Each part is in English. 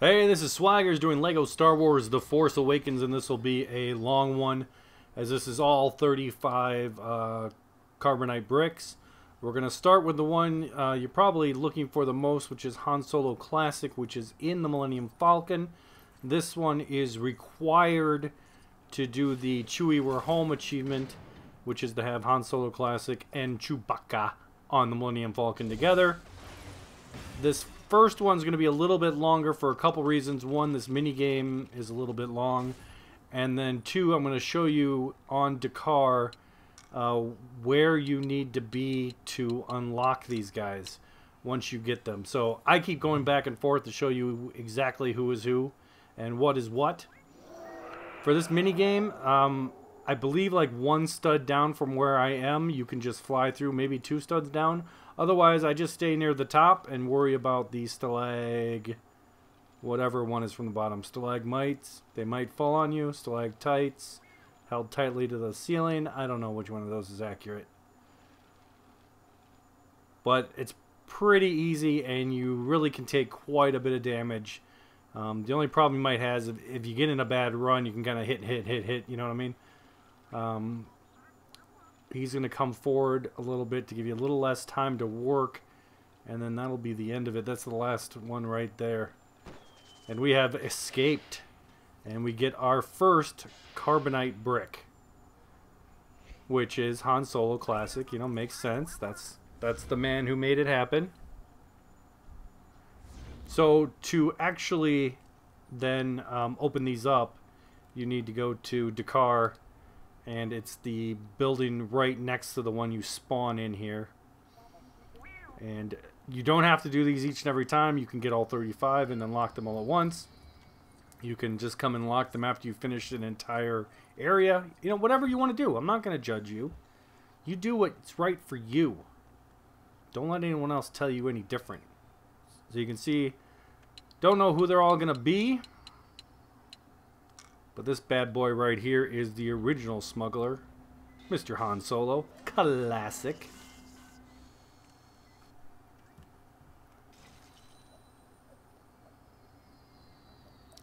Hey, this is Swaggers doing LEGO Star Wars The Force Awakens, and this will be a long one, as this is all 35 Carbonite Bricks. We're going to start with the one you're probably looking for the most, which is Han Solo Classic, which is in the Millennium Falcon. This one is required to do the Chewie We're Home achievement, which is to have Han Solo Classic and Chewbacca on the Millennium Falcon together. This first one's going to be a little bit longer for a couple reasons. One, this mini game is a little bit long, and then two, I'm going to show you on Dakar where you need to be to unlock these guys once you get them. So I keep going back and forth to show you exactly who is who and what is what. For this mini game, I believe like one stud down from where I am, you can just fly through, maybe two studs down. Otherwise, I just stay near the top and worry about the whatever one is from the bottom. Stalagmites, they might fall on you. Stalactites, held tightly to the ceiling. I don't know which one of those is accurate. But it's pretty easy, and you really can take quite a bit of damage. The only problem you might have is if you get in a bad run, you can kind of hit, you know what I mean? He's going to come forward a little bit to give you a little less time to work, and then that'll be the end of it. That's the last one right there. And we have escaped, and we get our first Carbonite Brick, which is Han Solo Classic. You know, makes sense. That's the man who made it happen. So to actually then open these up, you need to go to Dakar, and it's the building right next to the one you spawn in here. And you don't have to do these each and every time. You can get all 35 and then lock them all at once. You can just come and lock them after you finish an entire area. You know, whatever you want to do. I'm not going to judge you. You do what's right for you. Don't let anyone else tell you any different. So you can see, don't know who they're all going to be. But this bad boy right here is the original smuggler, Mr. Han Solo. Classic.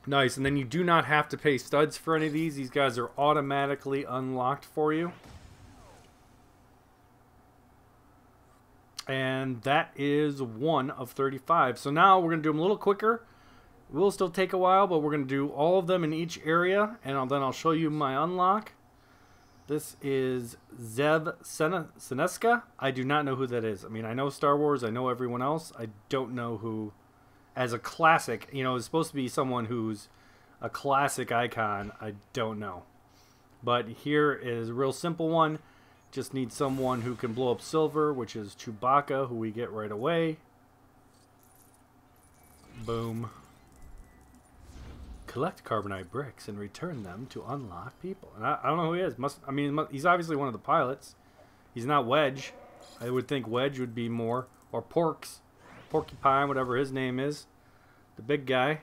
Nice, and then you do not have to pay studs for any of these. These guys are automatically unlocked for you. And that is 1 of 35. So now we're going to do them a little quicker. It will still take a while, but we're going to do all of them in each area, and then I'll show you my unlock. This is Zev Senesca. I do not know who that is. I mean, I know Star Wars. I know everyone else. I don't know who, as a classic, you know, it's supposed to be someone who's a classic icon. I don't know. But here is a real simple one. Just need someone who can blow up silver, which is Chewbacca, who we get right away. Boom. Collect Carbonite Bricks and return them to unlock people. And I don't know who he is. I mean, he's obviously one of the pilots. He's not Wedge. I would think Wedge would be more. Or Porcupine, whatever his name is. The big guy.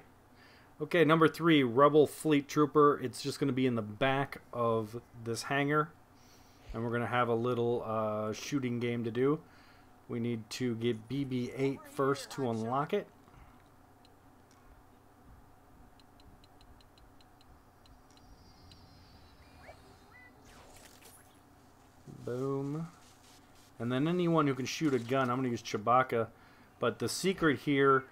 Okay, number 3, Rebel Fleet Trooper. It's just going to be in the back of this hangar. And we're going to have a little shooting game to do. We need to get BB-8 first to unlock it. Boom. And then anyone who can shoot a gun, I'm going to use Chewbacca. But the secret here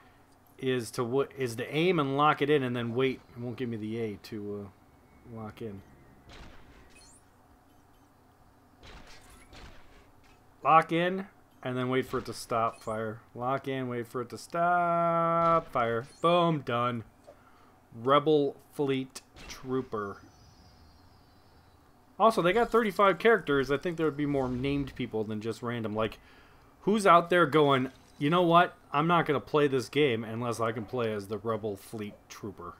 is to aim and lock it in, and then wait. It won't give me the A to lock in. Lock in, and then wait for it to stop fire. Lock in, wait for it to stop fire. Boom, done. Rebel Fleet Trooper. Also, they got 35 characters. I think there would be more named people than just random. Like, who's out there going, you know what? I'm not going to play this game unless I can play as the Rebel Fleet Trooper.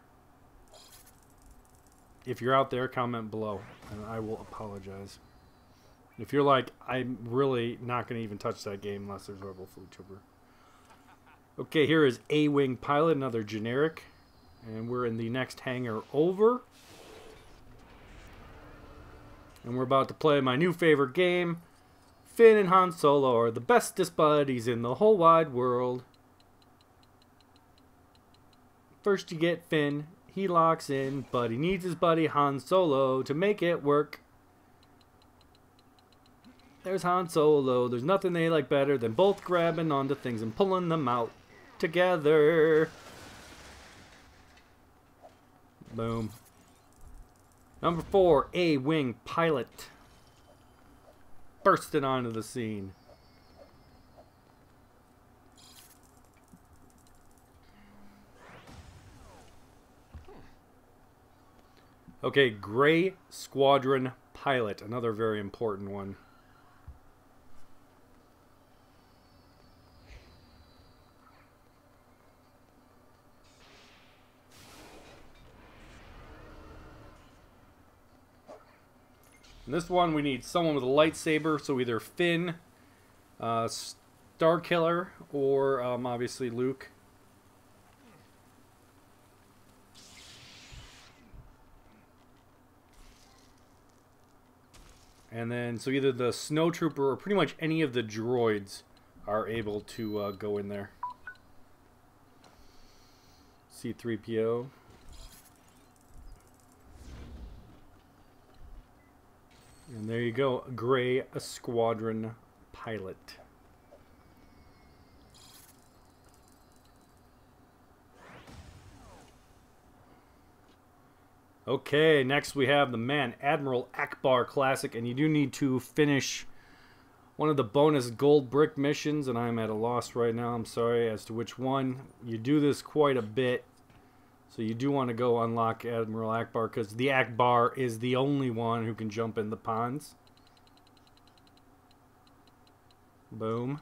If you're out there, comment below, and I will apologize. If you're like, I'm really not going to even touch that game unless there's Rebel Fleet Trooper. Okay, here is A-Wing Pilot, another generic. And we're in the next hangar over. And we're about to play my new favorite game. Finn and Han Solo are the bestest buddies in the whole wide world. First you get Finn. He locks in, but he needs his buddy Han Solo to make it work. There's Han Solo. There's nothing they like better than both grabbing onto things and pulling them out together. Boom. Number 4, A-Wing Pilot. Bursting onto the scene. Okay, Gray Squadron Pilot. Another very important one. In this one, we need someone with a lightsaber, so either Finn, Starkiller, or obviously Luke. And then, so either the Snowtrooper or pretty much any of the droids are able to go in there. C-3PO. And there you go, Gray Squadron Pilot. Okay, next we have the man, Admiral Ackbar Classic, and you do need to finish one of the bonus gold brick missions, and I'm at a loss right now, I'm sorry, as to which one. You do this quite a bit, so you do want to go unlock Admiral Ackbar, because the Ackbar is the only one who can jump in the ponds. Boom.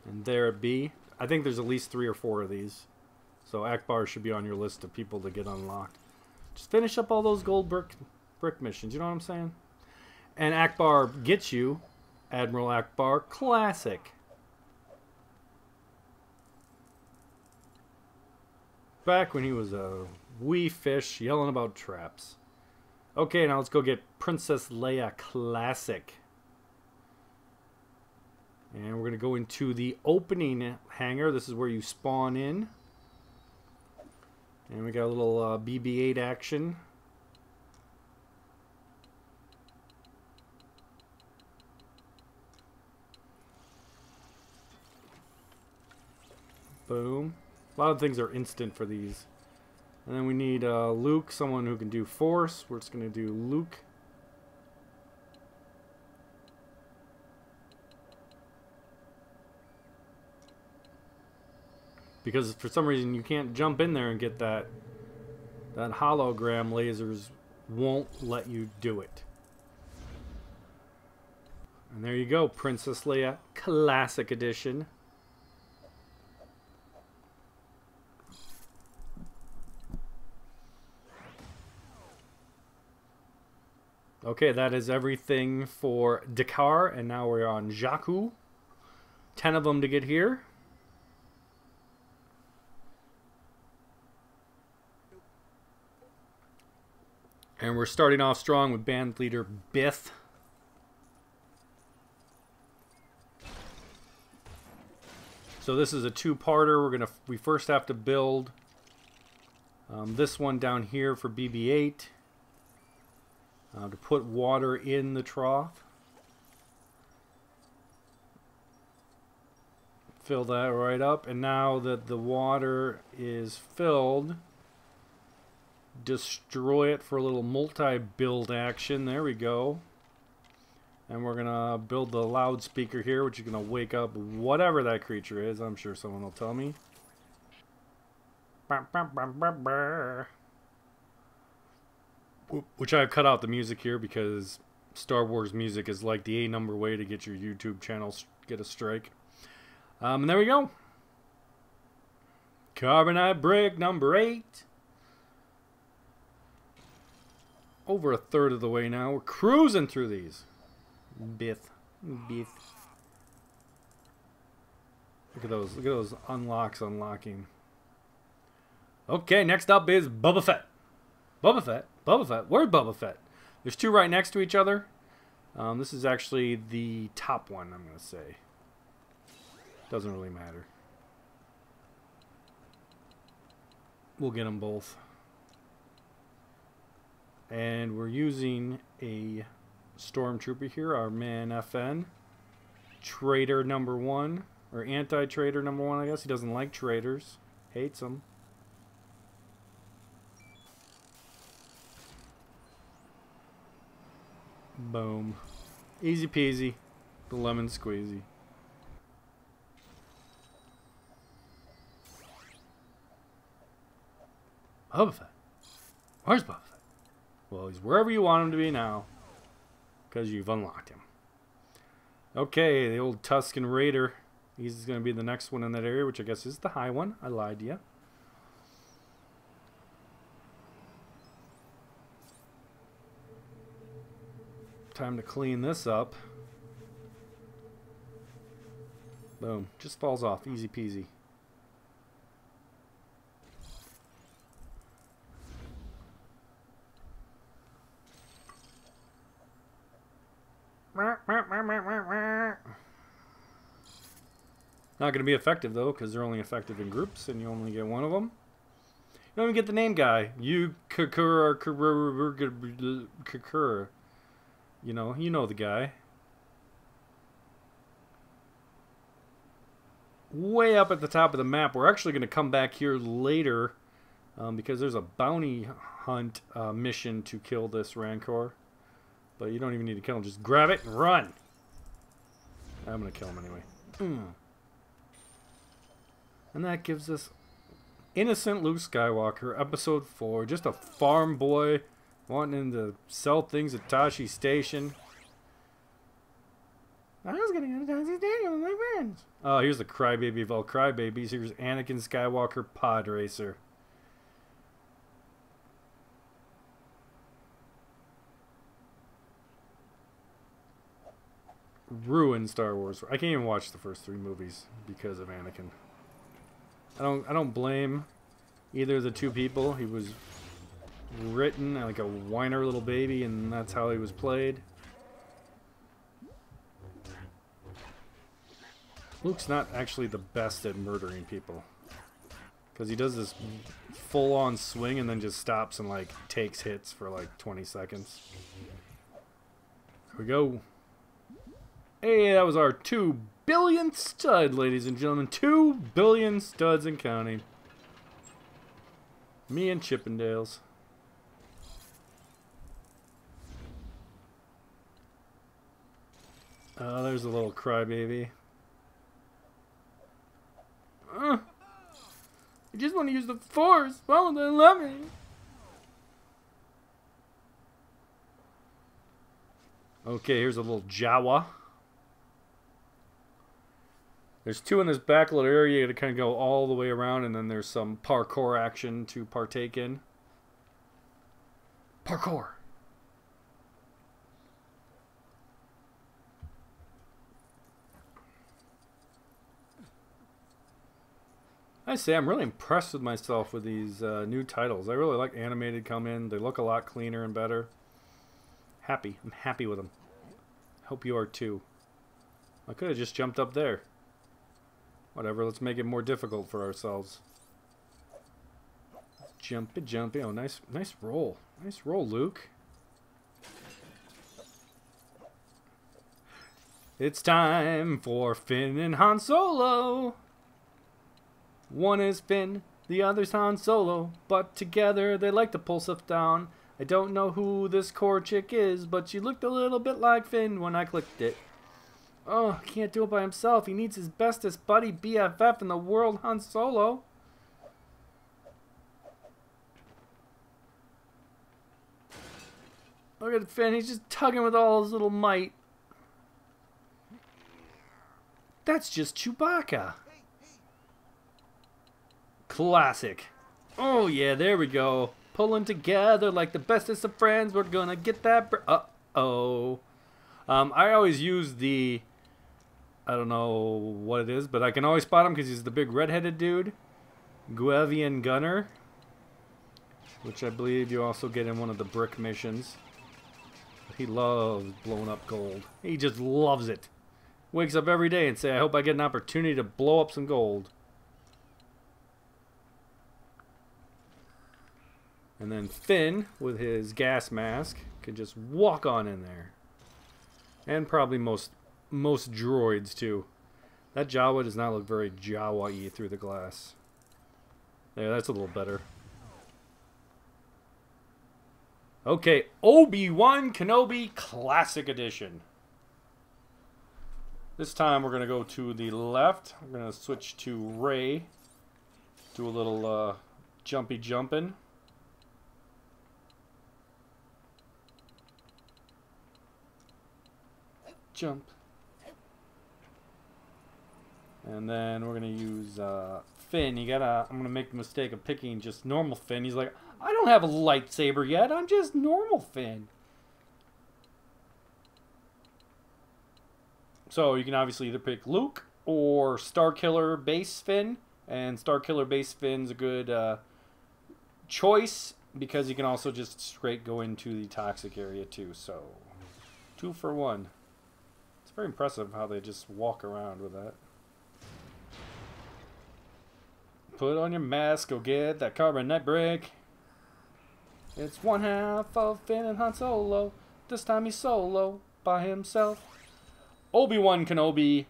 And there it be. I think there's at least 3 or 4 of these. So Ackbar should be on your list of people to get unlocked. Just finish up all those gold brick missions, you know what I'm saying? And Ackbar gets you Admiral Ackbar Classic. Back when he was a wee fish yelling about traps. Okay, now let's go get Princess Leia Classic. And we're going to go into the opening hangar. This is where you spawn in. And we got a little BB-8 action. Boom. A lot of things are instant for these. And then we need Luke, someone who can do Force. We're just going to do Luke. Because for some reason you can't jump in there and get that hologram. Lasers won't let you do it. And there you go, Princess Leia Classic Edition. Okay, that is everything for Dakar, and now we're on JAKKU. 10 of them to get here. And we're starting off strong with band leader Bith. So this is a 2-parter. We first have to build this one down here for BB-8 to put water in the trough. Fill that right up, and now that the water is filled, destroy it for a little multi-build action. There we go. And we're gonna build the loudspeaker here, which is gonna wake up whatever that creature is. I'm sure someone will tell me. Which I've cut out the music here because Star Wars music is like the A-number way to get your YouTube channel get a strike. And there we go. Carbonite brick number 8. Over a third of the way now. We're cruising through these. Bith. Look at those. Look at those unlocks unlocking. Okay, next up is Boba Fett. Boba Fett? Boba Fett? Where's Boba Fett? There's 2 right next to each other. This is actually the top one, I'm going to say. Doesn't really matter. We'll get them both. And we're using a Stormtrooper here, our man FN. Traitor number 1. Or anti-traitor number 1, I guess. He doesn't like traitors. Hates them. Boom. Easy peasy. The lemon squeezy. Boba Fett. Where's Boba Fett? Well, he's wherever you want him to be now. Because you've unlocked him. Okay, the old Tusken Raider. He's going to be the next one in that area, which I guess is the high one. I lied to you. Time to clean this up. Boom. Just falls off. Easy peasy. Not going to be effective, though, because they're only effective in groups, and you only get one of them. You don't even get the name guy. You know the guy. Way up at the top of the map. We're actually going to come back here later because there's a bounty hunt mission to kill this Rancor. But you don't even need to kill him. Just grab it and run. I'm going to kill him anyway. And that gives us innocent Luke Skywalker, episode 4. Just a farm boy wanting to sell things at Tashi Station. I was going to go to Tashi Station with my friends. Oh, here's the crybaby of all crybabies. Here's Anakin Skywalker, Podracer. Ruined Star Wars. I can't even watch the first 3 movies because of Anakin. I don't blame either of the 2 people. He was written like a whiner little baby, and that's how he was played. Luke's not actually the best at murdering people, because he does this full-on swing and then just stops and like takes hits for like 20 seconds. Here we go. Hey, that was our 2 billionth stud, ladies and gentlemen. 2 billion studs and counting. Me and Chippendales. Oh, there's a little crybaby. I just want to use the Force. Why won't they let me? Okay, here's a little Jawa. There's 2 in this back little area. You gotta kind of go all the way around, and then there's some parkour action to partake in. Parkour! I say I'm really impressed with myself with these new titles. I really like animated come in. They look a lot cleaner and better. Happy. I'm happy with them. Hope you are too. I could have just jumped up there. Whatever, let's make it more difficult for ourselves. Jumpy, jumpy. Oh, nice roll. Nice roll, Luke. It's time for Finn and Han Solo. One is Finn, the other's Han Solo, but together they like to pull stuff down. I don't know who this core chick is, but she looked a little bit like Finn when I clicked it. Oh, he can't do it by himself. He needs his bestest buddy BFF in the world, Han Solo. Look at Finn. He's just tugging with all his little might. That's just Chewbacca. Classic. Oh, yeah, there we go. Pulling together like the bestest of friends. We're gonna get that. Uh-oh. I always use the... I don't know what it is, but I can always spot him because he's the big red-headed dude. Guevian Gunner. Which I believe you also get in one of the brick missions. He loves blowing up gold. He just loves it. Wakes up every day and say, I hope I get an opportunity to blow up some gold. And then Finn, with his gas mask, can just walk on in there. And probably most droids, too. That Jawa does not look very Jawa-y through the glass. There, that's a little better. Okay, Obi-Wan Kenobi Classic Edition. This time we're going to go to the left. We're going to switch to Rey. Do a little jumpy jumping. Jump. And then we're going to use Finn. I'm going to make the mistake of picking just normal Finn. He's like, I don't have a lightsaber yet. I'm just normal Finn. So you can obviously either pick Luke or Starkiller Base Finn. And Starkiller Base Finn's a good choice because you can also just straight go into the toxic area too. So 2 for 1. It's very impressive how they just walk around with that. Put on your mask, go get that Carbonite Brick. It's 1/2 of Finn and Han Solo. This time he's solo by himself. Obi-Wan Kenobi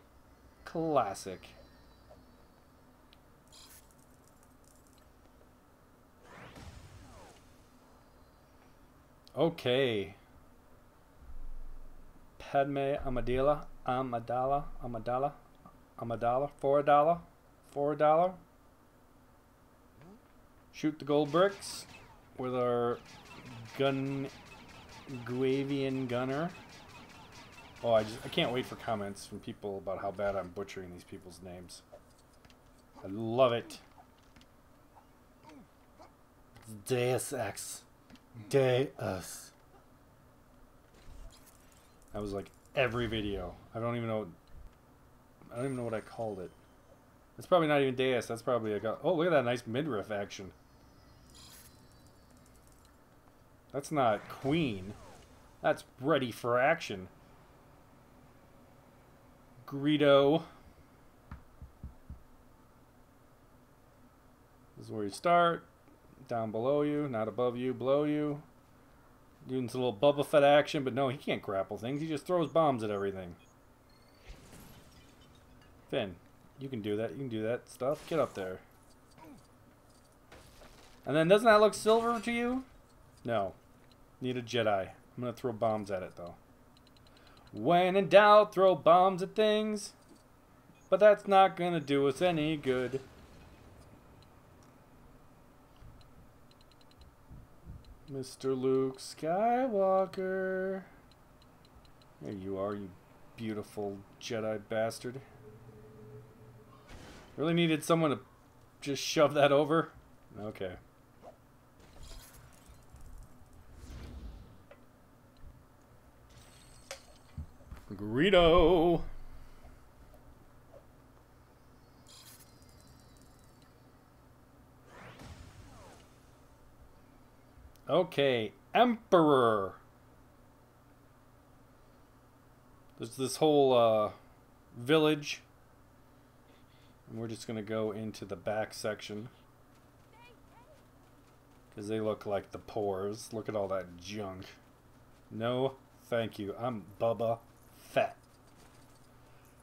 Classic. Okay. Padme Amidala. For a dollar. Shoot the gold bricks with our Guavian gunner. Oh, I can't wait for comments from people about how bad I'm butchering these people's names. I love it. Deus Ex. Deus. That was like every video. I don't even know what I called it. It's probably not even Deus. That's probably oh, look at that nice midriff action. That's not Queen. That's ready for action. Greedo. This is where you start. Down below you, not above you, below you. Doing some little Boba Fett action, but no, he can't grapple things. He just throws bombs at everything. Finn, you can do that. You can do that stuff. Get up there. And then doesn't that look silver to you? No. Need a Jedi. I'm going to throw bombs at it, though. When in doubt, throw bombs at things. But that's not going to do us any good. Mr. Luke Skywalker. There you are, you beautiful Jedi bastard. Really needed someone to just shove that over? Okay. Greedo. Okay, Emperor. There's this whole village. And we're just going to go into the back section. Because they look like the pores. Look at all that junk. No, thank you. I'm Boba Fett.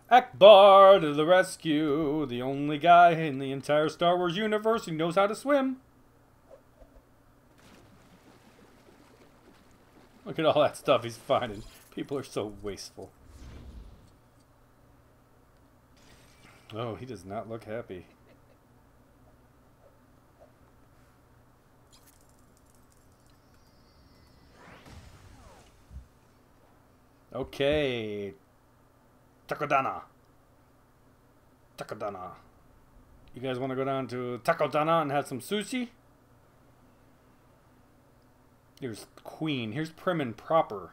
Ackbar to the rescue. The only guy in the entire Star Wars universe who knows how to swim. Look at all that stuff he's finding. People are so wasteful. Oh, he does not look happy. Okay. TAKODANA. TAKODANA. You guys want to go down to TAKODANA and have some sushi? Here's Queen. Here's Prim and Proper.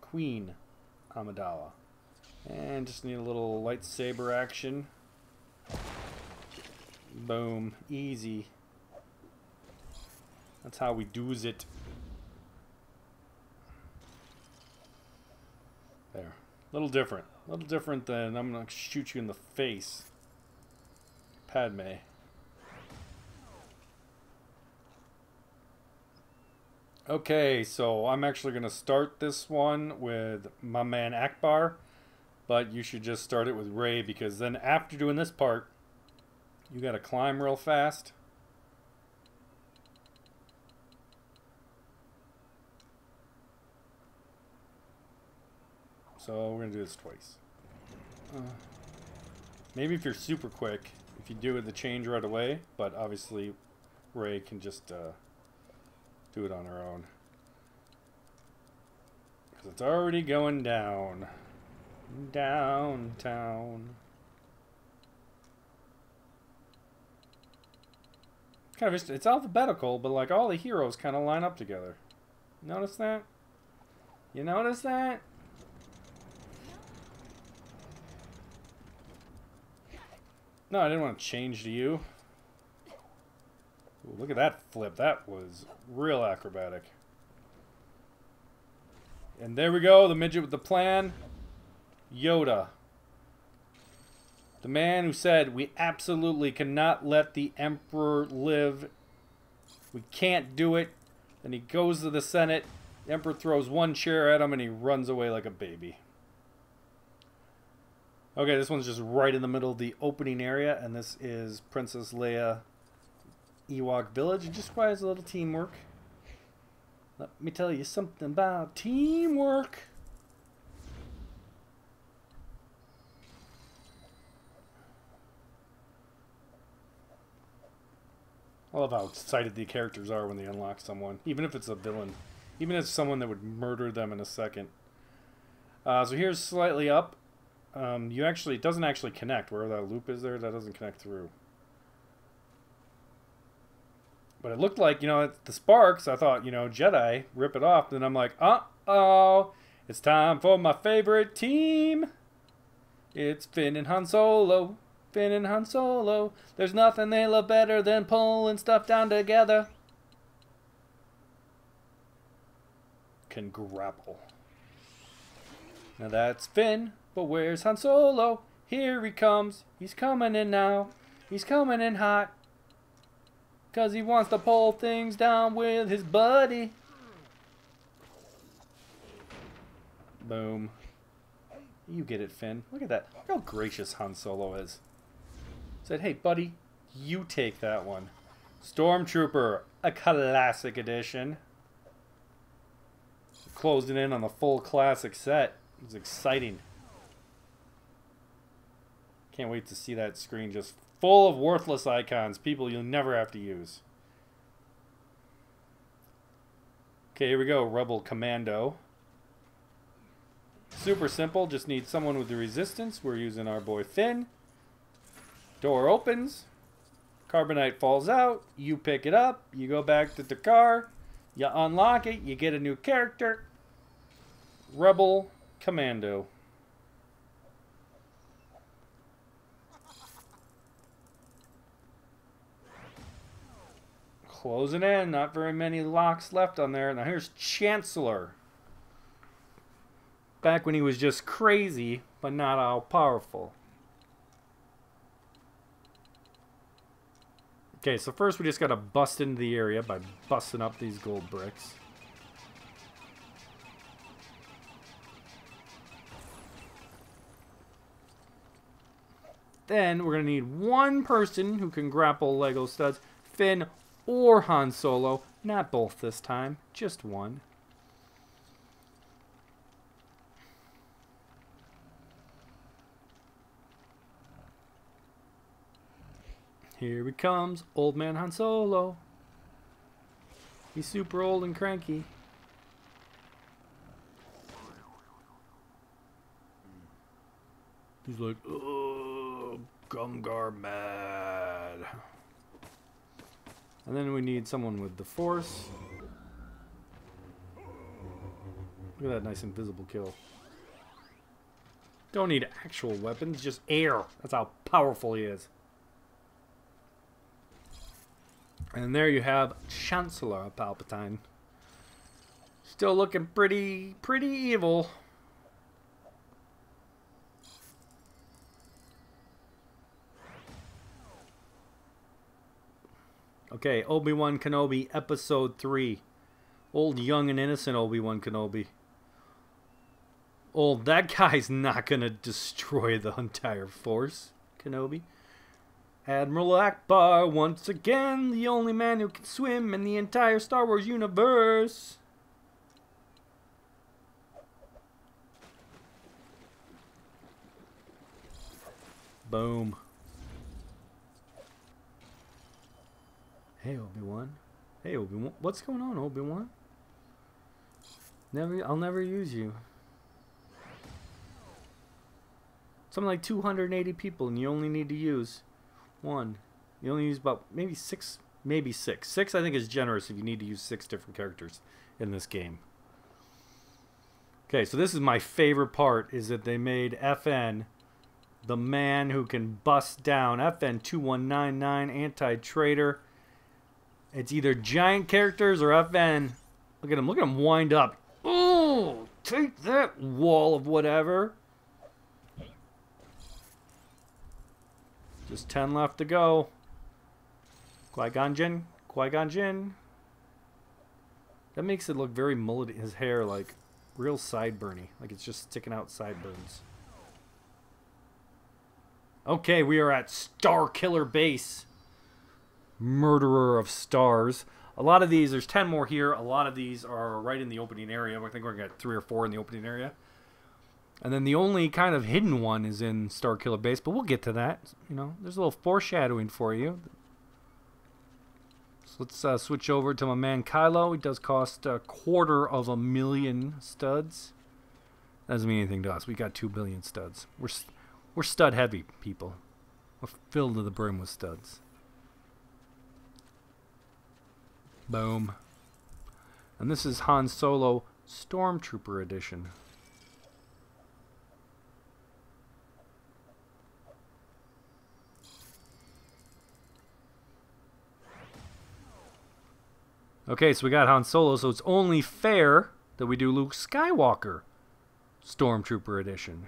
Queen Amidala. And just need a little lightsaber action. Boom. Easy. That's how we do's it. There. A little different. A little different than I'm gonna shoot you in the face, Padme. Okay, so I'm actually gonna start this one with my man Ackbar, but you should just start it with Rey, because then after doing this part, you gotta climb real fast. So we're gonna do this twice. Maybe if you're super quick, if you do the change right away, but obviously Rey can just do it on her own. Because it's already going down. Downtown. Kind of, it's alphabetical, but like all the heroes kind of line up together. Notice that? You notice that? No, I didn't want to change to you. Ooh, look at that flip. That was real acrobatic. And there we go, the midget with the plan. Yoda. The man who said, we absolutely cannot let the Emperor live. We can't do it. Then he goes to the Senate. The Emperor throws one chair at him and he runs away like a baby. Okay, this one's just right in the middle of the opening area, and this is Princess Leia Ewok Village. It just requires a little teamwork. Let me tell you something about teamwork. I love how excited the characters are when they unlock someone, even if it's a villain. Even if it's someone that would murder them in a second. So here's slightly up. It doesn't actually connect. Where that loop is there, that doesn't connect through. But it looked like, the sparks. I thought, Jedi, rip it off. Then I'm like, uh-oh, it's time for my favorite team. It's Finn and Han Solo. Finn and Han Solo. There's nothing they love better than pulling stuff down together. Can grapple. Now that's Finn. But where's Han Solo? Here he comes. He's coming in now. He's coming in hot. 'Cause he wants to pull things down with his buddy. Boom. You get it, Finn. Look at that. Look how gracious Han Solo is. Said, hey, buddy, you take that one. Stormtrooper, a classic edition. Closing in on the full classic set. It was exciting. Can't wait to see that screen just full of worthless icons, people you'll never have to use. Okay, here we go, Rebel Commando. Super simple, just need someone with the resistance. We're using our boy Finn. Door opens, Carbonite falls out, you pick it up, you go back to the car, you unlock it, you get a new character. Rebel Commando. Closing in, not very many locks left on there. Now here's Chancellor. Back when he was just crazy, but not all powerful. Okay, so first we just gotta bust into the area by busting up these gold bricks. Then we're gonna need one person who can grapple Lego studs. Finn or Han Solo. Not both this time, just one. Here he comes, old man Han Solo. He's super old and cranky. He's like, oh, Gumgar mad. And then we need someone with the Force. Look at that nice invisible kill. Don't need actual weapons, just air. That's how powerful he is. And there you have Chancellor Palpatine. Still looking pretty evil. Okay, Obi-Wan Kenobi, Episode 3. Old, young, and innocent Obi-Wan Kenobi. Old, that guy's not gonna destroy the entire Force, Kenobi. Admiral Ackbar, once again, the only man who can swim in the entire Star Wars universe. Boom. Hey, Obi-Wan. Hey, Obi-Wan. What's going on, Obi-Wan? I'll never use you. Something like 280 people, and you only need to use one. You only use about maybe six. Six, I think, is generous if you need to use 6 different characters in this game. Okay, so this is my favorite part, is that they made FN the man who can bust down. FN 2199, anti-traitor. It's either giant characters or FN. Look at him wind up. Oh, take that, wall of whatever. Just 10 left to go. Qui-Gon Jinn. Qui-Gon Jinn. That makes it look very mullet. His hair like real sideburny. Like it's just sticking out sideburns. Okay, we are at Star Killer Base. Murderer of Stars. A lot of these, there's 10 more here. A lot of these are right in the opening area. I think we're going to get 3 or 4 in the opening area. And then the only kind of hidden one is in Star Killer Base, but we'll get to that. You know, there's a little foreshadowing for you. So let's switch over to my man Kylo. He does cost 250,000 studs. Doesn't mean anything to us. We got 2 billion studs. We're stud heavy, people. We're filled to the brim with studs. Boom. And this is Han Solo Stormtrooper Edition. Okay, so we got Han Solo, so it's only fair that we do Luke Skywalker Stormtrooper Edition.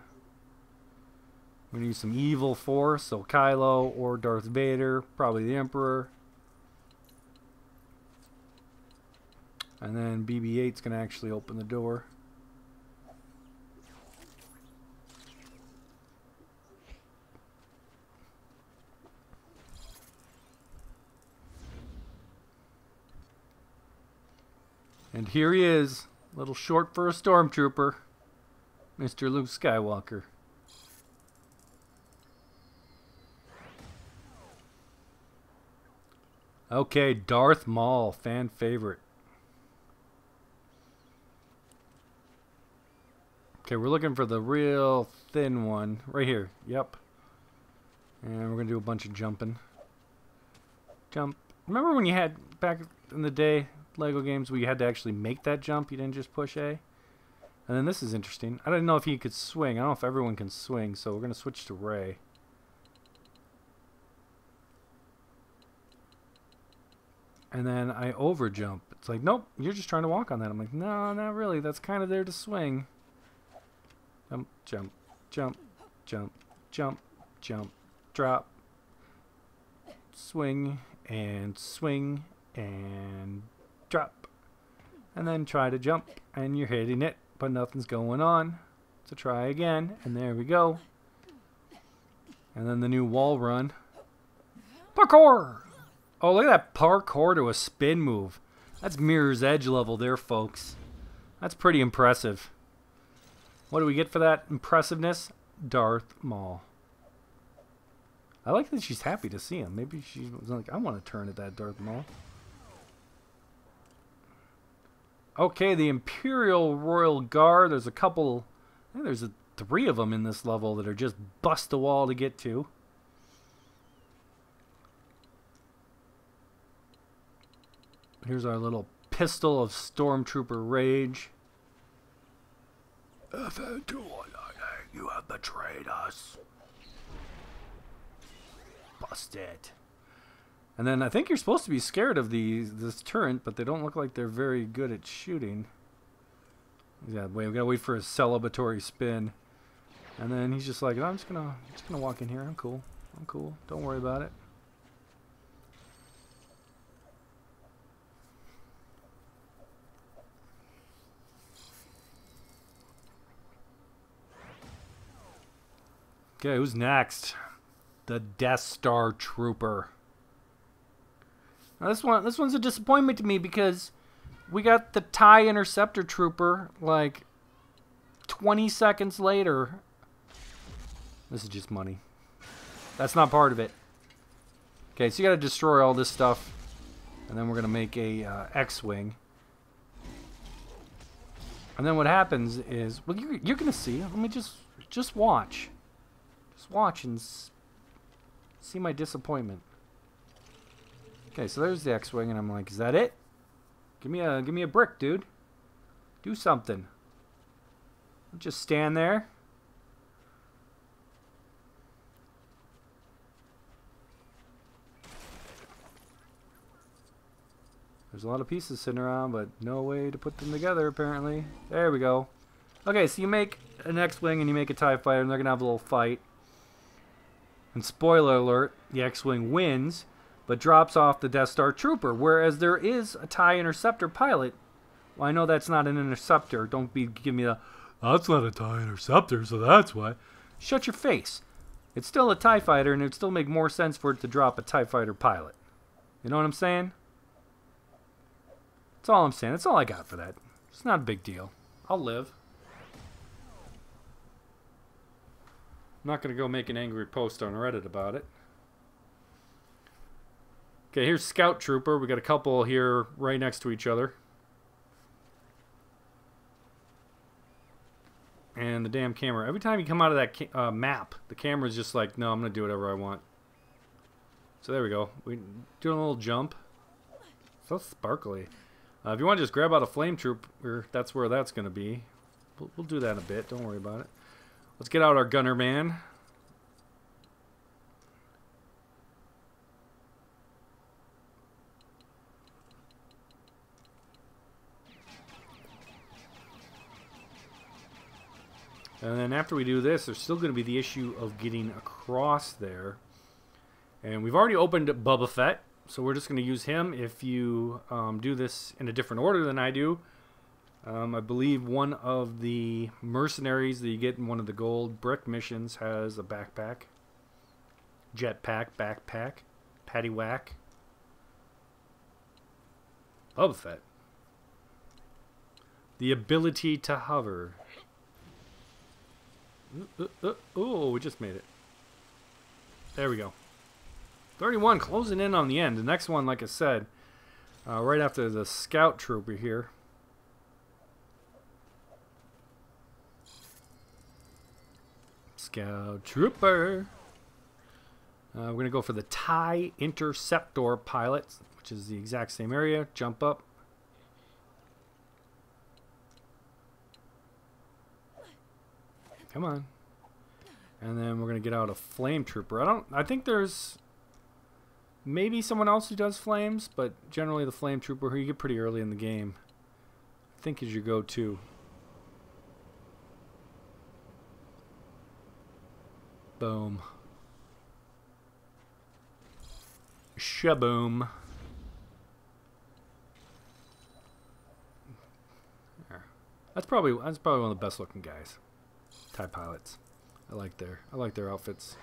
We're going to use some evil force, so Kylo or Darth Vader, probably the Emperor. And then BB-8's going to actually open the door. And here he is, a little short for a stormtrooper, Mr. Luke Skywalker. Okay, Darth Maul, fan favorite. Okay, we're looking for the real thin one. Right here. Yep. And we're going to do a bunch of jumping. Jump. Remember when you had, back in the day, Lego games where you had to actually make that jump? You didn't just push A? And then this is interesting. I don't know if he could swing. I don't know if everyone can swing, so we're going to switch to Rey. And then I over jump. It's like, nope, you're just trying to walk on that. I'm like, no, not really. That's kind of there to swing. Jump, jump, jump, jump, jump, jump, drop, swing, and drop. And then try to jump, and you're hitting it, but nothing's going on. So try again, and there we go. And then the new wall run. Parkour! Oh, look at that parkour to a spin move. That's Mirror's Edge level there, folks. That's pretty impressive. What do we get for that impressiveness? Darth Maul. I like that she's happy to see him. Maybe she was like, I want to turn at that Darth Maul. Okay, the Imperial Royal Guard. There's a couple, I think there's 3 of them in this level that are just bust the wall to get to. Here's our little pistol of Stormtrooper Rage. You have betrayed us. Bust it. And then I think you're supposed to be scared of this turret, but they don't look like they're very good at shooting. Yeah, we gotta wait for a celebratory spin. And then he's just like, oh, I'm just gonna walk in here. I'm cool. Don't worry about it. Okay, who's next? The Death Star Trooper. Now this one's a disappointment to me because we got the TIE Interceptor Trooper like 20 seconds later. This is just money. That's not part of it. Okay, so you got to destroy all this stuff, and then we're gonna make a X-wing. And then what happens is, well, you're gonna see. Let me just watch. Just watch and see my disappointment. Okay, so there's the X-wing, and I'm like, is that it? Give me a brick, dude. Do something. Don't just stand there. There's a lot of pieces sitting around, but no way to put them together, apparently. There we go. Okay, so you make an X-wing and you make a TIE fighter, and they're going to have a little fight. And spoiler alert, the X-wing wins, but drops off the Death Star Trooper, whereas there is a TIE Interceptor Pilot. Well, I know that's not an Interceptor. Don't give me the, that's not a TIE Interceptor, so that's why. Shut your face. It's still a TIE fighter, and it would still make more sense for it to drop a TIE fighter pilot. You know what I'm saying? That's all I'm saying. That's all I got for that. It's not a big deal. I'll live. I'm not going to go make an angry post on Reddit about it. Okay, here's Scout Trooper. We got a couple here right next to each other. And the damn camera. Every time you come out of that map, the camera's just like, no, I'm going to do whatever I want. So there we go. We're doing a little jump. So sparkly. If you want to just grab out a flame trooper, that's where that's going to be. We'll do that in a bit. Don't worry about it. Let's get out our gunner man. And then after we do this, there's still going to be the issue of getting across there. And we've already opened Boba Fett, so we're just going to use him. If you do this in a different order than I do, I believe one of the mercenaries that you get in one of the gold brick missions has a backpack. Jetpack, backpack, paddywhack. Boba Fett. The ability to hover. Oh, we just made it. There we go. 31, closing in on the end. The next one, like I said, right after the Scout Trooper here. Scout Trooper. We're going to go for the TIE Interceptor Pilot, which is the exact same area. Jump up. Come on. And then we're going to get out a Flame Trooper. I think there's maybe someone else who does flames, but generally the Flame Trooper, who you get pretty early in the game, I think is your go-to. Boom. Shaboom. There. That's probably one of the best looking guys. TIE pilots. I like their outfits.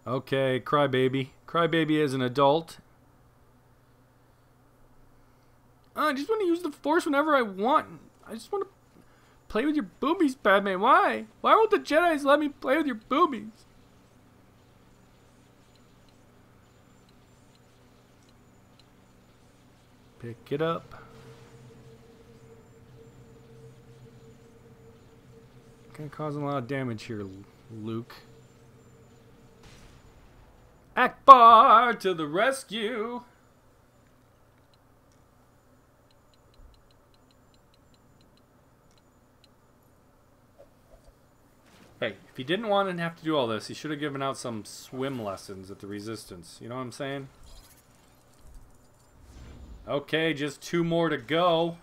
Okay, Crybaby. Crybaby is an adult. I just want to use the Force whenever I want. I just want to play with your boobies, Padme. Why? Why won't the Jedis let me play with your boobies? Pick it up. Kind of causing a lot of damage here, Luke. Ackbar to the rescue! Hey, if he didn't want to have to do all this, he should have given out some swim lessons at the Resistance. You know what I'm saying? Okay, just 2 more to go.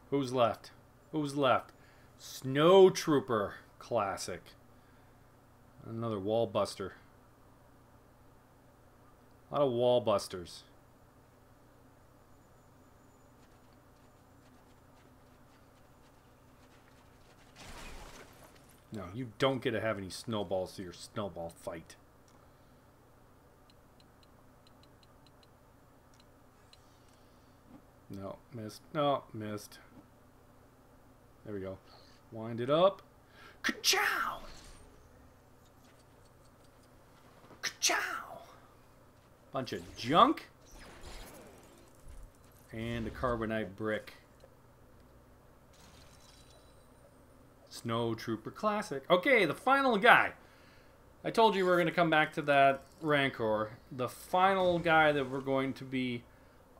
Who's left? Who's left? Snow Trooper. Classic. Another wall buster. A lot of wall busters. No, you don't get to have any snowballs to your snowball fight. No, missed. No, missed. There we go. Wind it up. Ka-chow! Ka-chow! Bunch of junk. And a carbonite brick. Snow Trooper Classic. Okay, the final guy. I told you we were going to come back to that Rancor. The final guy that we're going to be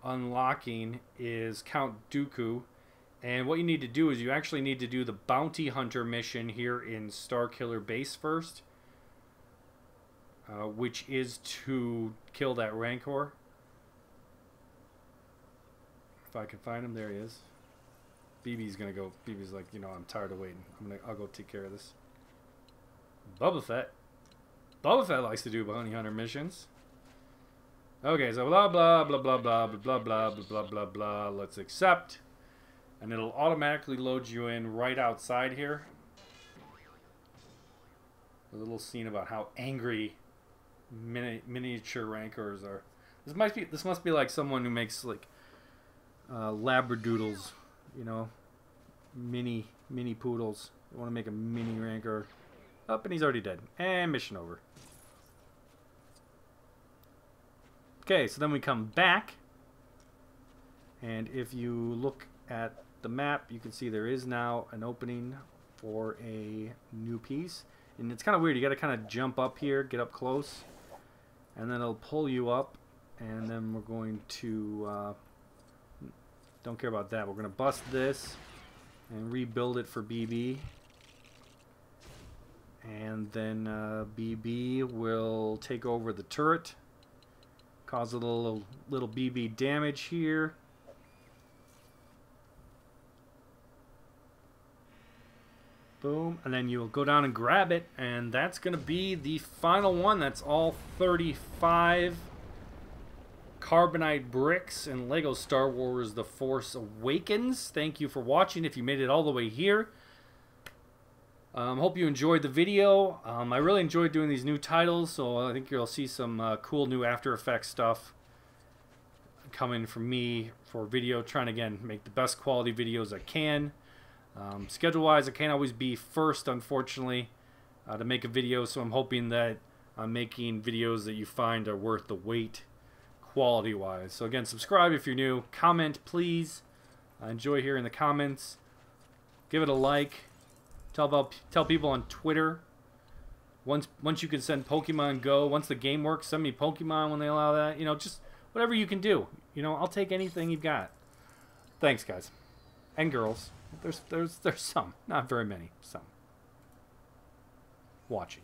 unlocking is Count Dooku. And what you need to do is you actually need to do the Bounty Hunter mission here in Starkiller Base first. Which is to kill that Rancor. If I can find him, there he is. BB's gonna go. BB's like, you know, I'm tired of waiting. I'll go take care of this. Boba Fett. Boba Fett likes to do bounty hunter missions. Okay, so blah blah blah blah blah blah blah blah blah blah blah. Let's accept, and it'll automatically load you in right outside here. A little scene about how angry miniature Rancors are. This must be like someone who makes like labradoodles. You know, mini poodles. You want to make a mini Rancor. Up, and he's already dead. And mission over. Okay, so then we come back. And if you look at the map, you can see there is now an opening for a new piece. And it's kind of weird. You got to kind of jump up here, get up close. And then it'll pull you up. And then we're going to... don't care about that. We're going to bust this and rebuild it for BB. And then BB will take over the turret. Cause a little BB damage here. Boom. And then you'll go down and grab it. And that's going to be the final one. That's all 35 Carbonite Bricks and Lego Star Wars The Force Awakens. Thank you for watching if you made it all the way here. Hope you enjoyed the video. I really enjoyed doing these new titles, so I think you'll see some cool new After Effects stuff coming from me for video. Trying to, again, make the best quality videos I can. Schedule-wise, I can't always be first, unfortunately, to make a video, so I'm hoping that I'm making videos that you find are worth the wait quality-wise. So again, subscribe if you're new. Comment, please. I enjoy hearing the comments. Give it a like. Tell people on Twitter. Once you can send Pokemon Go, once the game works, send me Pokemon when they allow that. You know, just whatever you can do. You know, I'll take anything you've got. Thanks, guys. And girls. There's some. Not very many. Some. Watching.